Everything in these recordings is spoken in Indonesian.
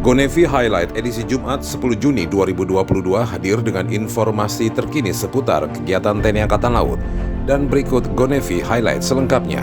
GoNavy Highlight edisi Jumat 10 Juni 2022 hadir dengan informasi terkini seputar kegiatan TNI Angkatan Laut. Dan berikut GoNavy Highlight selengkapnya.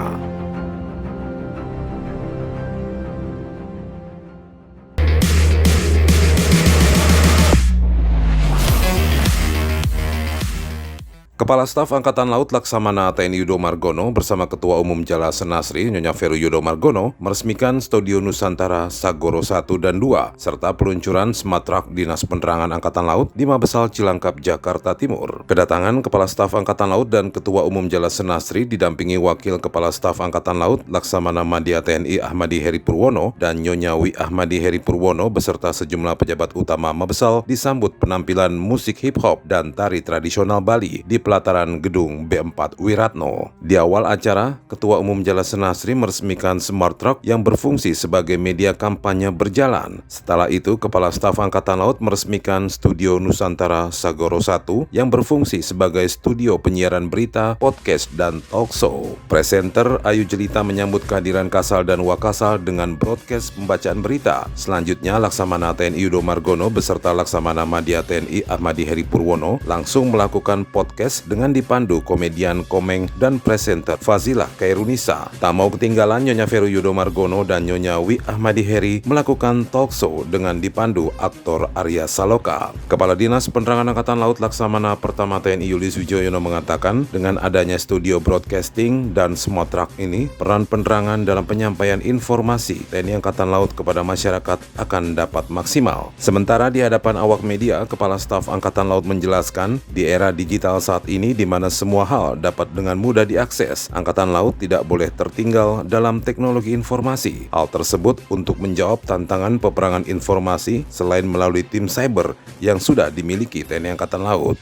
Kepala Staf Angkatan Laut Laksamana TNI Yudo Margono bersama Ketua Umum Jala Senasri Nyonya Veru Yudo Margono meresmikan Studio Nusantara Sagoro 1 dan 2 serta peluncuran Smart Truck Dinas Penerangan Angkatan Laut di Mabesal Cilangkap, Jakarta Timur. Kedatangan Kepala Staf Angkatan Laut dan Ketua Umum Jala Senasri didampingi Wakil Kepala Staf Angkatan Laut Laksamana Madya TNI Ahmadi Heri Purwono dan Nyonya Wi Ahmadi Heri Purwono beserta sejumlah pejabat utama Mabesal disambut penampilan musik hip hop dan tari tradisional Bali di pelataran gedung B4 Wiratno. Di awal acara, Ketua Umum Jala Senasri meresmikan Smart Truck yang berfungsi sebagai media kampanye berjalan. Setelah itu, Kepala Staf Angkatan Laut meresmikan Studio Nusantara Sagoro 1 yang berfungsi sebagai studio penyiaran berita, podcast, dan talk show. Presenter Ayu Jelita menyambut kehadiran Kasal dan Wakasal dengan broadcast pembacaan berita. Selanjutnya, Laksamana TNI Yudo Margono beserta Laksamana Madya TNI Ahmadi Heri Purwono langsung melakukan podcast dengan dipandu komedian Komeng dan presenter Fazilah Kairunisa. Tak mau ketinggalan, Nyonya Veru Yudo Margono dan Nyonya Wi Ahmadi Heri melakukan talk show dengan dipandu aktor Arya Saloka. Kepala Dinas Penerangan Angkatan Laut Laksamana Pertama TNI Yulis Wijoyono mengatakan, dengan adanya studio broadcasting dan Smart Truck ini, peran penerangan dalam penyampaian informasi TNI Angkatan Laut kepada masyarakat akan dapat maksimal. Sementara di hadapan awak media, Kepala Staf Angkatan Laut menjelaskan, di era digital saat ini di mana semua hal dapat dengan mudah diakses, Angkatan Laut tidak boleh tertinggal dalam teknologi informasi. Hal tersebut untuk menjawab tantangan peperangan informasi selain melalui tim cyber yang sudah dimiliki TNI Angkatan Laut.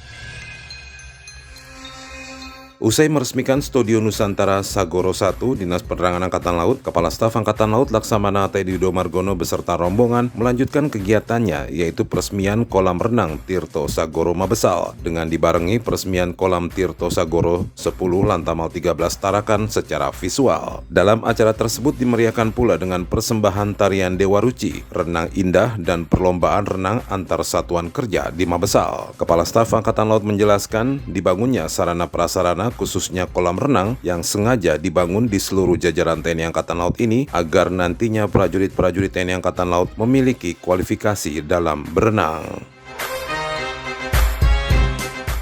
Usai meresmikan Studio Nusantara Sagoro 1 Dinas Penerangan Angkatan Laut, Kepala Staf Angkatan Laut Laksamana TNI Yudo Margono beserta rombongan melanjutkan kegiatannya, yaitu peresmian kolam renang Tirto Sagoro Mabesal dengan dibarengi peresmian kolam Tirto Sagoro 10 Lantamal 13 Tarakan secara visual. Dalam acara tersebut dimeriahkan pula dengan persembahan tarian Dewa Ruci, renang indah, dan perlombaan renang antar satuan kerja di Mabesal. Kepala Staf Angkatan Laut menjelaskan, dibangunnya sarana prasarana khususnya kolam renang yang sengaja dibangun di seluruh jajaran TNI Angkatan Laut ini agar nantinya prajurit-prajurit TNI Angkatan Laut memiliki kualifikasi dalam berenang.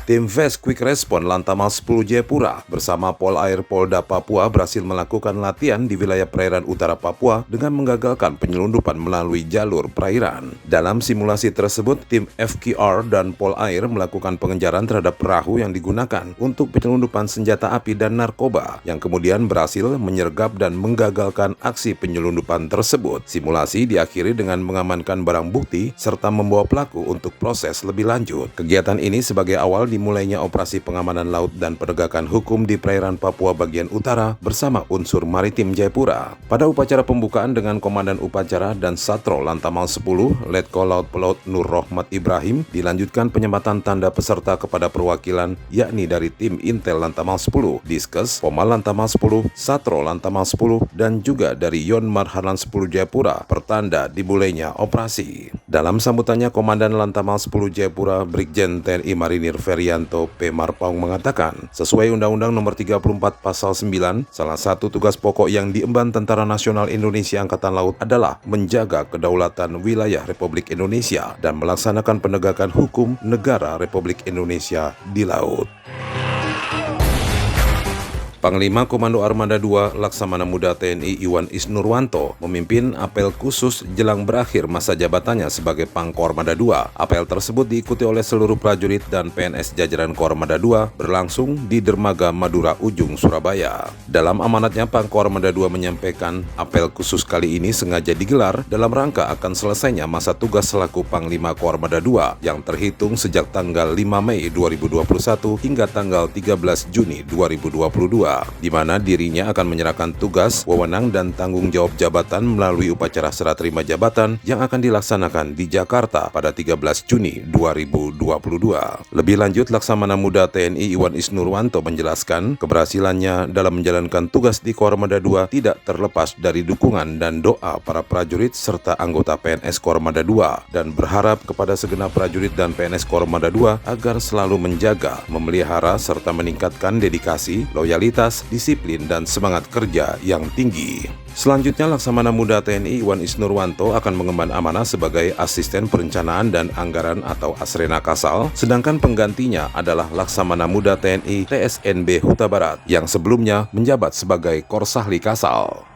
Tim Fast Quick Response Lantamal 10 Jayapura bersama Polair Polda Papua berhasil melakukan latihan di wilayah perairan utara Papua dengan menggagalkan penyelundupan melalui jalur perairan. Dalam simulasi tersebut, tim FQR dan Polair melakukan pengejaran terhadap perahu yang digunakan untuk penyelundupan senjata api dan narkoba yang kemudian berhasil menyergap dan menggagalkan aksi penyelundupan tersebut. Simulasi diakhiri dengan mengamankan barang bukti serta membawa pelaku untuk proses lebih lanjut. Kegiatan ini sebagai awal dimulainya operasi pengamanan laut dan penegakan hukum di perairan Papua bagian utara bersama unsur maritim Jayapura. Pada upacara pembukaan dengan Komandan Upacara dan Satro Lantamal 10, Letkol Laut Pelaut Nur Rohmat Ibrahim, dilanjutkan penyematan tanda peserta kepada perwakilan yakni dari tim Intel Lantamal 10, Diskes, Pomal Lantamal 10, Satro Lantamal 10, dan juga dari Yon Marhalan 10 Jayapura, pertanda dimulainya operasi. Dalam sambutannya, Komandan Lantamal 10 Jayapura Brigjen TNI Marinir Ferianto P. Marpaung mengatakan, sesuai Undang-Undang Nomor 34 Pasal 9, salah satu tugas pokok yang diemban Tentara Nasional Indonesia Angkatan Laut adalah menjaga kedaulatan wilayah Republik Indonesia dan melaksanakan penegakan hukum negara Republik Indonesia di laut. Panglima Komando Armada II Laksamana Muda TNI Iwan Isnurwanto memimpin apel khusus jelang berakhir masa jabatannya sebagai Pangkor Armada II. Apel tersebut diikuti oleh seluruh prajurit dan PNS jajaran Kormada II berlangsung di Dermaga Madura Ujung, Surabaya. Dalam amanatnya, Pangkor Armada II menyampaikan apel khusus kali ini sengaja digelar dalam rangka akan selesainya masa tugas selaku Panglima Kormada II yang terhitung sejak tanggal 5 Mei 2021 hingga tanggal 13 Juni 2022. Jakarta, di mana dirinya akan menyerahkan tugas, wewenang, dan tanggung jawab jabatan melalui upacara serah terima jabatan yang akan dilaksanakan di Jakarta pada 13 Juni 2022. Lebih lanjut, Laksamana Muda TNI Iwan Isnurwanto menjelaskan keberhasilannya dalam menjalankan tugas di Kormada II tidak terlepas dari dukungan dan doa para prajurit serta anggota PNS Kormada II dan berharap kepada segenap prajurit dan PNS Kormada II agar selalu menjaga, memelihara, serta meningkatkan dedikasi, loyalitas, disiplin, dan semangat kerja yang tinggi. Selanjutnya, Laksamana Muda TNI Iwan Isnurwanto akan mengemban amanah sebagai Asisten Perencanaan dan Anggaran atau Asrena Kasal, sedangkan penggantinya adalah Laksamana Muda TNI TSNB Huta Barat yang sebelumnya menjabat sebagai Korsahli Kasal.